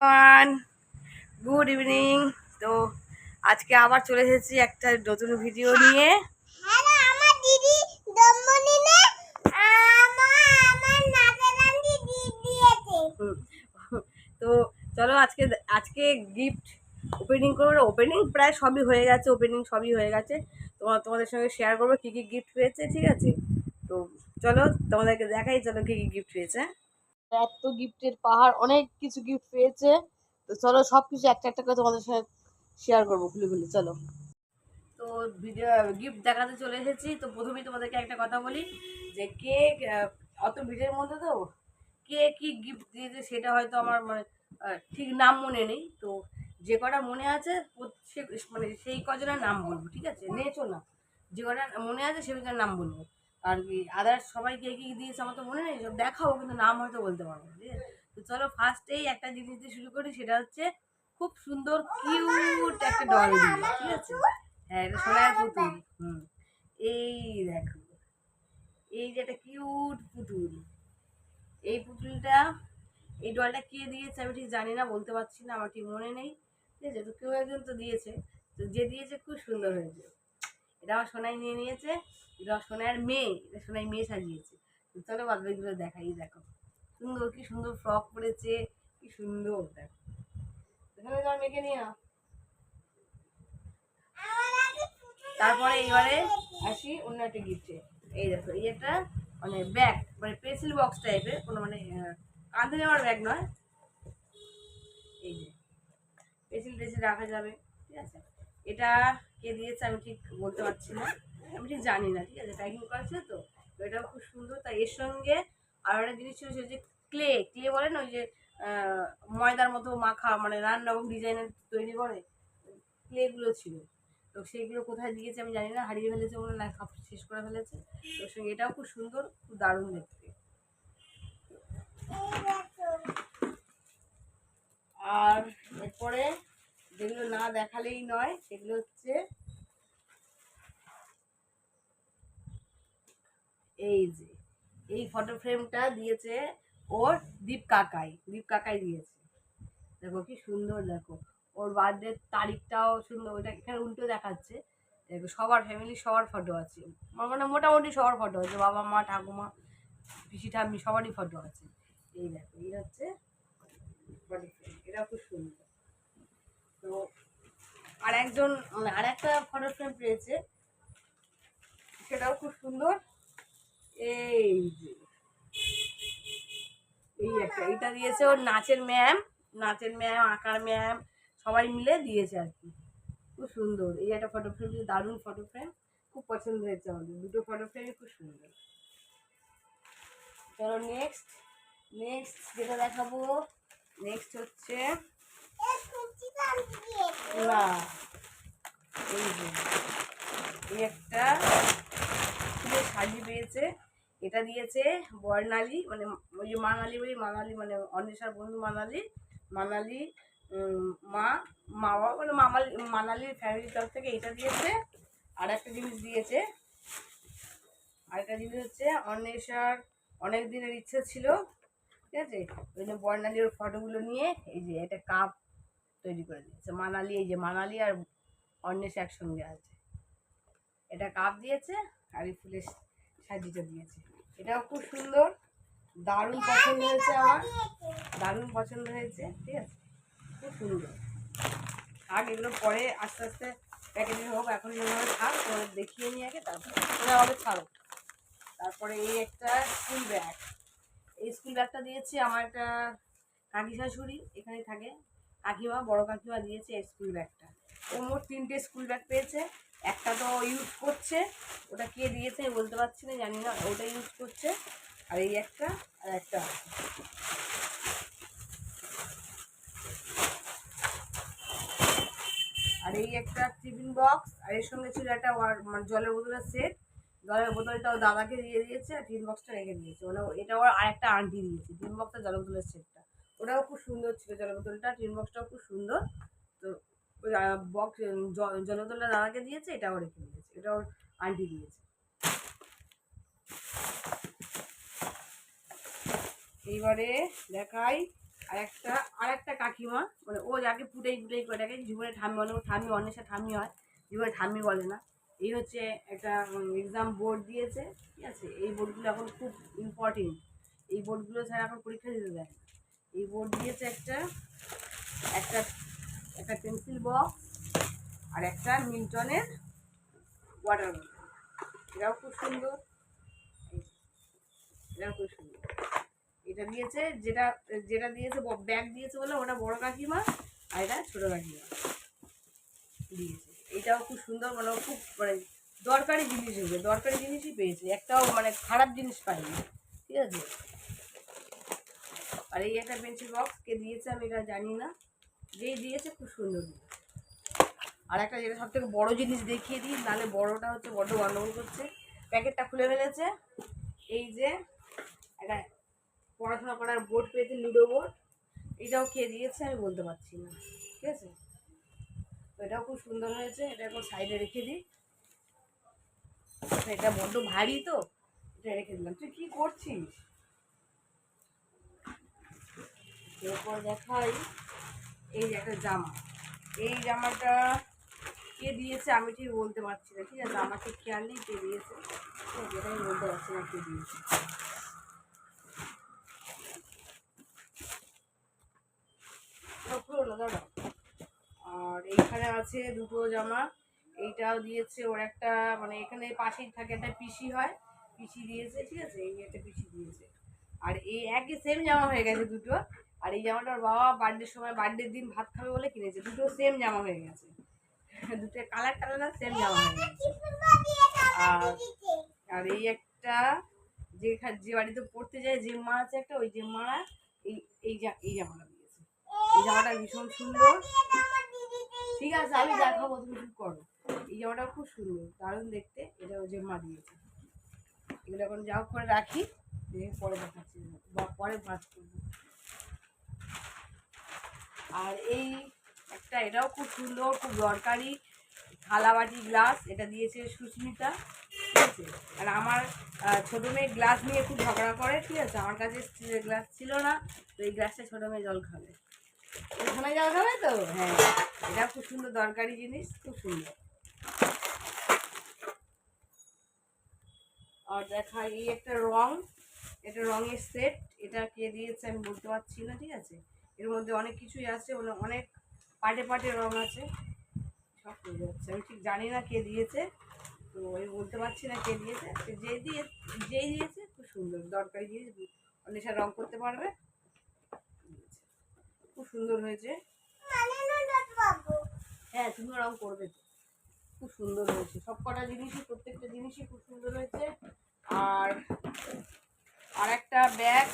One good evening. তো আজকে আবার চলে এসেছি একটা নতুন ভিডিও নিয়ে। আমার দিদি জন্মদিনে আমার নাতি দিয়েছে। তো চলো আজকে আজকে গিফট ওপেনিং করবো। ওপেনিং প্রায় সবই হয়ে গেছে, সবই হয়ে গেছে। তোমাদের সঙ্গে শেয়ার করবো কী কী গিফট পেয়েছে, ঠিক আছে? তো চলো তোমাদেরকে দেখাই, চলো কী কী গিফট পেয়েছে। এত গিফটের পাহাড়, অনেক কিছু গিফট পেয়েছে। তো চলো সব কিছু একটা একটা করে তোমাদের সাথে শেয়ার করবো খুলে খুলে। চলো, তো ভিডিও গিফট দেখাতে চলে এসেছি। তো প্রথমেই তোমাদেরকে একটা কথা বলি যে কে অত ভিডিওর মধ্যে তো কে কি গিফট দিয়েছে সেটা হয়তো আমার মানে ঠিক নাম মনে নেই। তো যে কটা মনে আছে মানে সেই কজনের নাম বলবো, ঠিক আছে? নিয়েছো না, যে কটা মনে আছে সেটার নাম বলবো। আর কি আদার্স সবাই কে কি দিয়েছে আমার তো মনে নেই, সব দেখাবো কিন্তু নাম হয়তো বলতে পারবো না, ঠিক আছে? তো চলো ফার্স্টেই একটা জিনিস দিয়ে শুরু করি, সেটা হচ্ছে খুব সুন্দর কিউট একটা ডল দিয়ে, ঠিক আছে? হ্যাঁ, এটা সোনার পুতুল। এই দেখো, এই যে একটা কিউট পুতুল। এই পুতুলটা, এই ডলটা কে দিয়েছে আমি ঠিক জানি না, বলতে পারছি না, আমার ঠিক মনে নেই, ঠিক আছে? তো কেউ একজন তো দিয়েছে। তো যে দিয়েছে খুব সুন্দর হয়েছে। এটা আমার সোনাই নিয়ে নিয়েছে। এটা আমার সোনার মেয়ে, এটা সোনাই মেয়ে সাজিয়েছে। তো চলো বাদবাকিগুলো দেখাই। দেখো সুন্দর, কি সুন্দর ফ্রক পরেছে, কি সুন্দর। দেখো এখানে তোমার মেয়েকে নিয়ে নাও। তারপরে এবারে আসি অন্য একটা গিফটে। এই দেখো, এই একটা মানে ব্যাগ, মানে পেন্সিল বক্স টাইপের, কোনো মানে কাঁধে নেওয়ার ব্যাগ নয়। এই যে পেন্সিল টেন্সিল রাখা যাবে, ঠিক আছে? এটা কে দিয়েছে আমি ঠিক বলতে পারছি না, আমি ঠিক জানি না, ঠিক আছে? প্যাকিং করা ছিল তো। তো এটাও খুব সুন্দর। তাই এর সঙ্গে আর একটা জিনিস ছিল, সেটা যে ক্লে ক্লে বলে না, ওই যে ময়দার মতো মাখা, মানে নানান রকম ডিজাইনের তৈরি করে, ক্লেগুলো ছিল। তো সেইগুলো কোথায় দিয়েছে আমি জানি না, হারিয়ে ফেলেছে বলে না, সব শেষ করে ফেলেছে। তোর সঙ্গে এটাও খুব সুন্দর, খুব দারুণ দেখতে। আর এরপরে যেগুলো না দেখালেই নয়, সেগুলো হচ্ছে এই যে এই ফটো ফ্রেমটা দিয়েছে ওর দীপ কাকাই দিয়েছে। দেখো কি সুন্দর, দেখো ওর বার্থডে তারিখটাও সুন্দর, ওইটা এখানে উল্টো দেখাচ্ছে। দেখো সবার ফ্যামিলি সবার ফটো আছে, মানে মোটামুটি সবার ফটো আছে, বাবা মা ঠাকুমা পিসি ঠাম্মি সবারই ফটো আছে। এই দেখো, এই হচ্ছে ফটো ফ্রেম, এটা খুব সুন্দর। তো আর একজন মানে আর একটা ফটো ফ্রেম পেয়েছে, সেটাও খুব সুন্দর। এই যে এই একটা, এটা দিয়েছে ওর নাচের ম্যাম, আঁকার ম্যাম, সবাই মিলে দিয়েছে আর কি। খুব সুন্দর এই একটা ফটো ফ্রেম, দারুণ ফটো ফ্রেম, খুব পছন্দ হয়েছে আমাদের। দুটো ফটো ফ্রেমই খুব সুন্দর। চলো নেক্সট, যেটা দেখাবো নেক্সট হচ্ছে না, এই যে এই একটা ফুলের শাড়ি পেয়েছে। এটা দিয়েছে বর্ণালী, মানে ওই যে মানালি বলি, মানালি মানে অন্বেষার বন্ধু মানালি, মানালি মা মা বাবা মানে মানালির ফ্যামিলির তরফ থেকে এটা দিয়েছে। আর একটা জিনিস দিয়েছে, আরেকটা জিনিস হচ্ছে অন্বেষার অনেক দিনের ইচ্ছে ছিল, ঠিক আছে? ওই জন্য বর্ণালী ওর ফটোগুলো নিয়ে এই যে একটা কাপ তৈরি করে দিয়েছে মানালি। এই যে মানালি আর অন্বেষা একসঙ্গে আছে, এটা কাপ দিয়েছে। আর এই ফুলের সাজিটা দিয়েছে, এটাও খুব সুন্দর, দারুণ পছন্দ হয়েছে আমার, দারুণ পছন্দ হয়েছে, ঠিক আছে? খুব সুন্দর। থাক, এগুলো পরে আস্তে আস্তে প্যাকেজিং হোক, এখন যেভাবে থাক, তোমাদের দেখিয়ে নিয়ে আগে, তারপরে তোমরা আমাকে ছাড়ো। তারপরে এই একটা স্কুল ব্যাগ, এই স্কুল ব্যাগটা দিয়েছে আমার একটা কাকি শাশুড়ি, এখানে থাকে কাকিমা, বড় কাকিমা দিয়েছে এই স্কুল ব্যাগটা। ও মোট 3টে স্কুল ব্যাগ পেয়েছে। একটা তো ইউজ করছে, ওটা কে দিয়েছে আমি বলতে পারছি না, জানি না, ওটা ইউজ করছে। আর এই একটা, আর একটা আর এই একটা টিফিন বক্স, আর এর সঙ্গে ছিল একটা মানে জলের বোতলের সেট। জলের বোতলটাও দাদাকে দিয়ে দিয়েছে, আর টিফিন বক্সটা রেখে দিয়েছে। মানে এটা ওর আরেকটা আন্টি দিয়েছে, টিফিন বক্সটা জলের বোতলের সেটটা। ওটাও খুব সুন্দর ছিল, জলের বোতলটা, টিফিন বক্সটাও খুব সুন্দর। তো ওই বক্স জলের বোতলটা দাদাকে দিয়েছে, এটাও রেখে দিয়েছে, এটা ওর আন্টি দিয়েছে। এইবারে দেখাই আর একটা কাকিমা, মানে ও যাকে পুটাই পুটাই করে ডাকে, জীবনে ঠাম্মি বলে, ও ঠাম্মি অন্যের ঠাম্মি হয়, জীবনে ঠাম্মি বলে না। এই হচ্ছে একটা এক্সাম বোর্ড দিয়েছে, ঠিক আছে। এই বোর্ডগুলো এখন খুব ইম্পর্টেন্ট, এই বোর্ডগুলো ছাড়া এখন পরীক্ষা দিতে দেয় না। এই বোর্ড দিয়েছে একটা একটা একটা পেন্সিল বক্স আর একটা মিল্টনের ওয়াটার বটল, এটাও খুব সুন্দর, এটাও খুব সুন্দর। এটা দিয়েছে, যেটা যেটা দিয়েছে ব্যাগ দিয়েছে বলে ওটা বড় কাকিমা, আর এটা ছোটো কাকিমা দিয়েছে। এটাও খুব সুন্দর, মানে খুব মানে দরকারি জিনিস, হবে দরকারি জিনিসই পেয়েছে, একটাও মানে খারাপ জিনিস পাইনি, ঠিক আছে। আর এই একটা পেন্সিল বক্স কে দিয়েছে আমি এটা জানি না, যেই দিয়েছে খুব সুন্দর। আর একটা যেটা সব থেকে বড়ো জিনিস দেখিয়ে দিই, নাহলে বড়োটা হচ্ছে বড্ড গন্ডগোল করছে। প্যাকেটটা খুলে ফেলেছে, এই যে একটা পড়াশোনা করার বোর্ড পেয়েছে, লুডো বোর্ড, এটাও কে দিয়েছে আমি বলতে পারছি না, ঠিক আছে। তো এটাও খুব সুন্দর হয়েছে, এটা এখন সাইডে রেখে দিই, এটা বড্ড ভারী তো, এটা রেখে দিলাম। তুই কী করছিস? এরপর দেখাই এই যে একটা জামা, এই জামাটা কে দিয়েছে আমি ঠিক বলতে পারছি না, ঠিক আছে, আমার ঠিক খেয়াল নেই কে দিয়েছে, যেটা আমি বলতে পারছি না কে দিয়েছে। দাদা, আর এইখানে আছে দুটো জামা, এইটাও দিয়েছে ওর একটা, মানে এখানে পাশেই থাকে একটা পিসি হয়, পিসি দিয়েছে, ঠিক আছে, এই একটা পিসি দিয়েছে। আর এই একই সেম জামা হয়ে গেছে দুটো। আর এই জামাটা ওর বাবা বার্থডের সময়, বার্থডের দিন ভাত খাবে বলে কিনেছে, দুটো সেম জামা হয়ে গেছে, দুটো কালার টালার না সেম জামা হয়ে গেছে। আর আর এই একটা যে বাড়িতে পড়তে যায়, যে মা আছে একটা, ওই যে মা এই এই জামাটা দিয়েছে, এই জামাটা ভীষণ সুন্দর, ঠিক আছে আমি দেখাবো, তুমি চুপ করো। এই জামাটা খুব সুন্দর, দারুণ দেখতে, এটা ওই যে মা দিয়েছে। এগুলো এখন যাও করে রাখি, পরে দেখাচ্ছি বা পরে ভাজ করবো। আর এই একটা, এটাও খুব সুন্দর, খুব দরকারি থালা বাটি গ্লাস, এটা দিয়েছে সুস্মিতা, ঠিক আছে। আর আমার ছোটো মেয়ে গ্লাস নিয়ে খুব ঝগড়া করে, ঠিক আছে, আমার কাছে স্টিলের গ্লাস ছিল না, তো এই গ্লাসটা ছোটো মেয়ে জল খাবে, ওখানে জল খাবে তো, হ্যাঁ, এটা খুব সুন্দর দরকারি জিনিস, খুব সুন্দর। আর দেখা এই একটা রং, এটা রঙের সেট, এটা কে দিয়েছে আমি বলতে পারছি না, ঠিক আছে। এর মধ্যে অনেক কিছুই আছে, অনেক পার্টে পার্টে রং আছে, সব হয়ে যাচ্ছে, আমি ঠিক জানি না কে দিয়েছে, তো আমি বলতে পারছি না কে দিয়েছে। যেই দিয়েছে খুব সুন্দর দরকারি জিনিস, অনেক রং করতে পারবে, খুব সুন্দর হয়েছে। হ্যাঁ তুমিও রং করবে তো, খুব সুন্দর হয়েছে সব কটা জিনিসই, প্রত্যেকটা জিনিসই খুব সুন্দর হয়েছে। আর আর একটা ব্যাগ,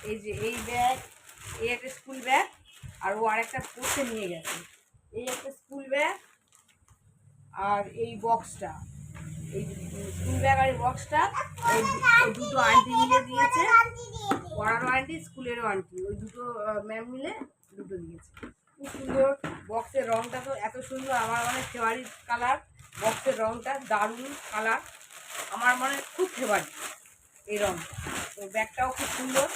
এই যে এই ব্যাগ, এই একটা স্কুল ব্যাগ, আর ও আরেকটা পড়তে নিয়ে গেছে, এই একটা স্কুল ব্যাগ আর এই বক্সটা, এই স্কুল ব্যাগ আর এই বক্সটা এই দুটো আন্টি মিলে দিয়েছে, পড়ারও আন্টি স্কুলেরও আন্টি, ওই দুটো ম্যাম মিলে দুটো দিয়েছে, খুব সুন্দর। বক্সের রঙটা তো এত সুন্দর, আমার মানে ফেভারিট কালার, বক্সের রঙটা দারুণ কালার, আমার মানে খুব ফেভারিট এই রঙটা। তো ব্যাগটাও খুব সুন্দর,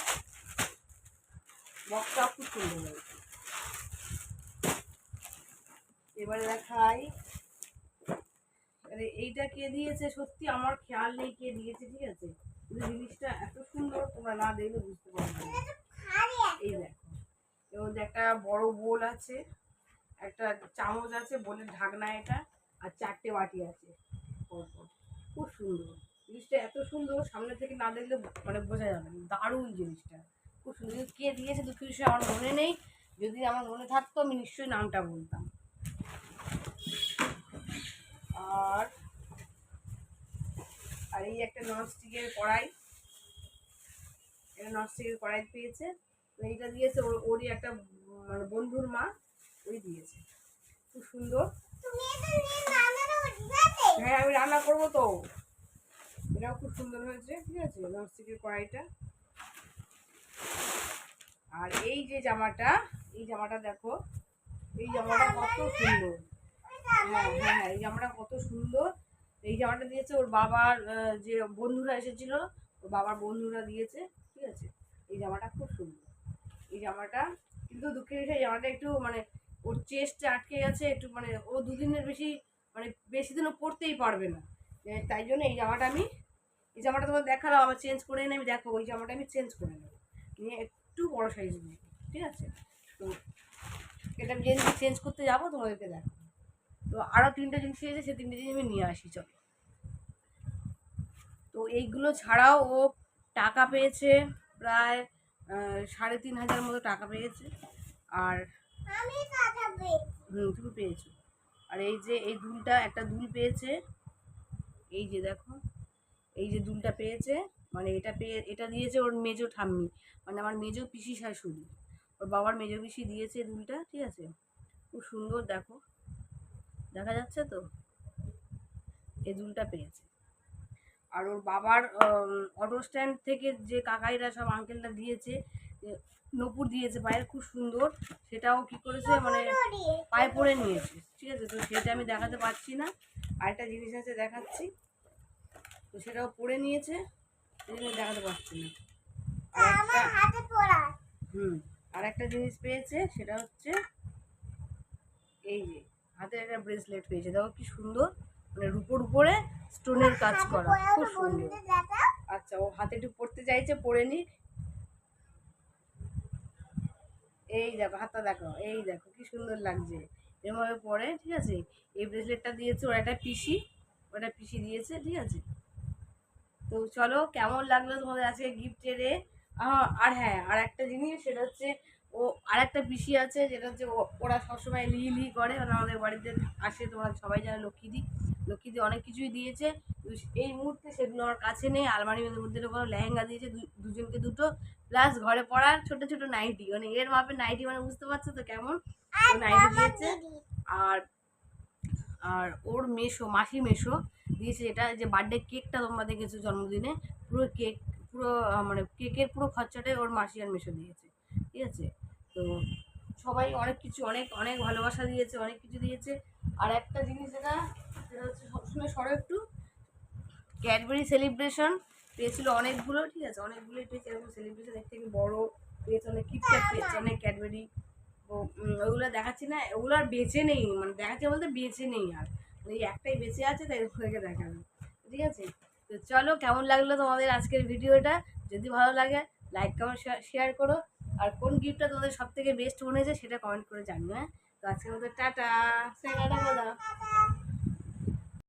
বক্সটাও খুব সুন্দর হয়েছে। এবারে দেখাই এইটা কে দিয়েছে, সত্যি আমার খেয়াল নেই কে দিয়েছে, ঠিক আছে, কিন্তু জিনিসটা এত সুন্দর তোমরা না দেখলে বুঝতে পারবে না। এই দেখো, এর মধ্যে একটা বড় বোল আছে, একটা চামচ আছে, বোলের ঢাকনা এটা, আর চারটে বাটি আছে পরপর, খুব সুন্দর জিনিসটা, এত সুন্দর সামনে থেকে না দেখলে মানে বোঝা যাবে না, দারুণ জিনিসটা, খুব সুন্দর। কে দিয়েছে দুঃখ বিষয় আমার মনে নেই, যদি আমার মনে থাকতো আমি নিশ্চয়ই নামটা বলতাম। আর আর এই একটা ননস্টিকের কড়াই, এটা ননস্টিকের কড়াই পেয়েছে, তো এইটা দিয়েছে ওরই একটা মানে বন্ধুর মা, ওই দিয়েছে, খুব সুন্দর। হ্যাঁ আমি রান্না করবো তো, এটাও খুব সুন্দর হয়েছে, ঠিক আছে, ননস্টিকের কড়াইটা। আর এই যে জামাটা, এই জামাটা দেখো, এই জামাটা কত সুন্দর, হ্যাঁ হ্যাঁ এই জামাটা কত সুন্দর, এই জামাটা দিয়েছে ওর বাবার যে বন্ধুরা এসেছিল, ওর বাবার বন্ধুরা দিয়েছে, ঠিক আছে, এই জামাটা খুব সুন্দর, এই জামাটা, কিন্তু দুঃখের বিষয় জামাটা একটু মানে ওর চেস্টে আটকে গেছে একটু, মানে ও দুদিনের বেশি মানে বেশি দিনও পরতেই পারবে না। তাই জন্য এই জামাটা তোমার দেখালাম, আবার চেঞ্জ করে এনে আমি দেখো ওই জামাটা আমি চেঞ্জ করে নেবো, নিয়ে একটু বড় সাইজ নিয়ে, ঠিক আছে? তো এটা আমি যেদিন চেঞ্জ করতে যাবো তোমাদেরকে দেখো। তো আরও 3টে জিনিস এসেছে, সেই 3টে জিনিস আমি নিয়ে আসি চলো। তো এইগুলো ছাড়াও ও টাকা পেয়েছে প্রায় 3,500 মতো টাকা পেয়েছে। আর আমি টাকা পেয়েছি। তুমি পেয়েছো। আর এই যে এই দুলটা, একটা দুল পেয়েছে, এই যে দেখো, এই যে দুলটা পেয়েছে, মানে এটা দিয়েছে ওর মেজো ঠাম্মি, মানে আমার মেজো পিসি শাশুড়ি, ওর বাবার মেজো পিসি দিয়েছে দুলটা, ঠিক আছে? খুব সুন্দর, দেখো দেখা যাচ্ছে তো, এই দুলটা পেয়েছে। আর ওর বাবার অটো স্ট্যান্ড থেকে যে কাকাইরা সব আঙ্কেলটা দিয়েছে, নপুর দিয়েছে পায়ের, খুব সুন্দর, সেটাও কি করেছে মানে পায়ে পরে নিয়েছে, ঠিক আছে? তো সেটা আমি দেখাতে পারছি না, আরেকটা জিনিস আছে দেখাচ্ছি, তো সেটাও পরে নিয়েছে, সেই জন্য দেখাতে পারছি না। আর আমার একটা হাতে পড়া। আর একটা জিনিস পেয়েছে, সেটা হচ্ছে এই যে হাতের একটা ব্রেসলেট পেয়েছে, দেখো কি সুন্দর, মানে রূপোর উপরে স্টোনের কাজ হাতে করা, পড়া খুব তো সুন্দর। বন্ধুদের দেখা। আচ্ছা, ও হাতে একটু পড়তে চাইছে, পরে নি। এই দেখো হাতটা দেখো, এই দেখো কি সুন্দর লাগছে এভাবে পরে, ঠিক আছে? এই ব্রেসলেটটা দিয়েছে ওটা পিসি দিয়েছে, ঠিক আছে? তো চলো, কেমন লাগলো তোমাদের আজকে গিফটের আর হ্যাঁ, আর একটা জিনিস, সেটা হচ্ছে ও আর একটা পিসি আছে, যেটা হচ্ছে ওরা সবসময় লি করে, মানে আমাদের বাড়িতে আসে, তোমরা সবাই জানো, লক্ষ্মীদি অনেক কিছুই দিয়েছে। তো এই মুহূর্তে সেগুলো আমার কাছে নেই, আলমারির মধ্যে কোনো লেহেঙ্গা দিয়েছে, দুজনকে দুটো, প্লাস ঘরে পড়ার ছোট ছোট নাইটি, মানে এর মাপের নাইটি, মানে বুঝতে পারছো তো কেমন, ও নাইটি দিয়েছে। আর আর ওর মাসি মেশো দিয়েছে, এটা যে বার্থডে কেকটা তোমরা দেখেছো জন্মদিনে, পুরো কেক, পুরো মানে কেকের পুরো খরচাটাই ওর মাসি আর মেশো দিয়েছে, ঠিক আছে? তো সবাই অনেক কিছু, অনেক অনেক ভালোবাসা দিয়েছে, অনেক কিছু দিয়েছে। আর একটা জিনিস সেটা হচ্ছে সবসময় সরো একটু, ক্যাডবেরি সেলিব্রেশন পেয়েছিল অনেকগুলো, ঠিক আছে? অনেকগুলোই পেয়েছে, এরকম সেলিব্রেশন এর থেকে বড় পেয়েছে, অনেক কিটক্যাট পেয়েছে, অনেক ক্যাডবেরি। তো ওগুলো দেখাচ্ছি না, ওগুলো আর বেঁচে নেই, মানে দেখাচ্ছে বলতে বেঁচে নেই আর, এই একটাই বেঁচে আছে, তাই ওদেরকে দেখানো, ঠিক আছে? তো চলো, কেমন লাগলো তোমাদের আজকের ভিডিওটা? যদি ভালো লাগে লাইক কমেন্ট শেয়ার করো, আর কোন গিফটটা তোমাদের সব থেকে বেস্ট মনে হয়েছে সেটা কমেন্ট করে জানিও, হ্যাঁ? তো আজকের মতো টাটা, টাটা।